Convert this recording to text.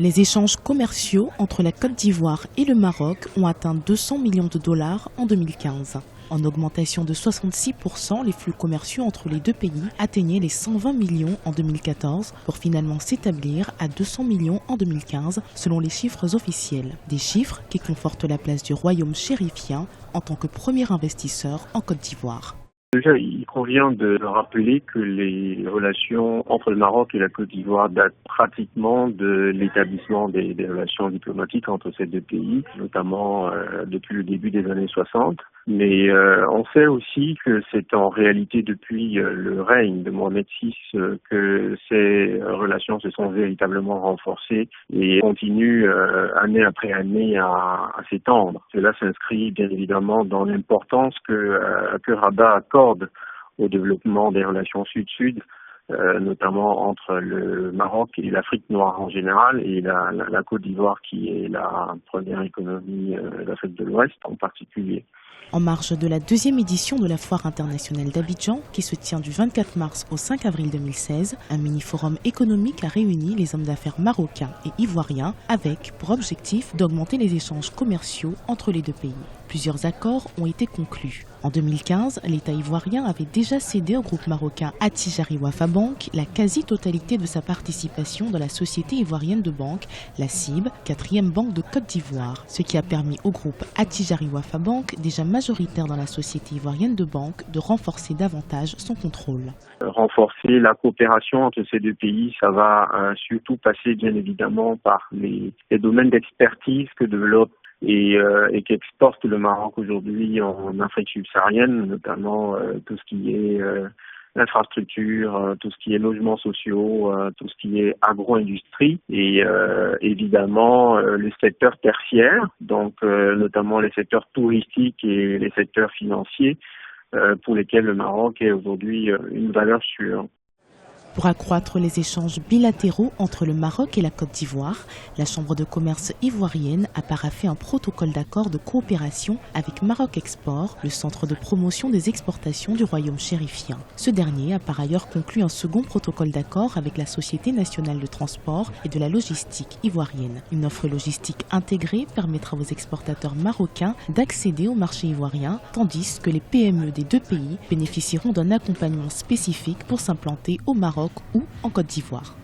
Les échanges commerciaux entre la Côte d'Ivoire et le Maroc ont atteint 200 millions de dollars en 2015. En augmentation de 66%, les flux commerciaux entre les deux pays atteignaient les 120 millions en 2014 pour finalement s'établir à 200 millions en 2015 selon les chiffres officiels. Des chiffres qui confortent la place du royaume chérifien en tant que premier investisseur en Côte d'Ivoire. Déjà, il convient de rappeler que les relations entre le Maroc et la Côte d'Ivoire datent pratiquement de l'établissement des relations diplomatiques entre ces deux pays, notamment depuis le début des années 60. Mais on sait aussi que c'est en réalité depuis le règne de Mohamed VI que ces relations se sont véritablement renforcées et continuent année après année à s'étendre. Cela s'inscrit bien évidemment dans l'importance que Rabat accorde au développement des relations sud-sud, notamment entre le Maroc et l'Afrique noire en général et la Côte d'Ivoire qui est la première économie d'Afrique de l'Ouest en particulier. En marge de la deuxième édition de la Foire internationale d'Abidjan, qui se tient du 24 mars au 5 avril 2016, un mini-forum économique a réuni les hommes d'affaires marocains et ivoiriens avec pour objectif d'augmenter les échanges commerciaux entre les deux pays. Plusieurs accords ont été conclus. En 2015, l'État ivoirien avait déjà cédé au groupe marocain Attijari Wafa Bank la quasi-totalité de sa participation dans la société ivoirienne de banque, la CIB, quatrième banque de Côte d'Ivoire, ce qui a permis au groupe Attijari Wafa Bank, déjà majoritaire dans la société ivoirienne de banque, de renforcer davantage son contrôle. Renforcer la coopération entre ces deux pays, ça va surtout passer bien évidemment par les domaines d'expertise que développe et qu'exporte le Maroc aujourd'hui en Afrique subsaharienne, notamment tout ce qui est infrastructure, tout ce qui est logements sociaux, tout ce qui est agro-industrie et évidemment les secteurs tertiaires, donc notamment les secteurs touristiques et les secteurs financiers pour lesquels le Maroc est aujourd'hui une valeur sûre. Pour accroître les échanges bilatéraux entre le Maroc et la Côte d'Ivoire, la Chambre de commerce ivoirienne a paraphé un protocole d'accord de coopération avec Maroc Export, le centre de promotion des exportations du royaume chérifien. Ce dernier a par ailleurs conclu un second protocole d'accord avec la Société nationale de transport et de la logistique ivoirienne. Une offre logistique intégrée permettra aux exportateurs marocains d'accéder au marché ivoirien, tandis que les PME des deux pays bénéficieront d'un accompagnement spécifique pour s'implanter au Maroc ou en Côte d'Ivoire.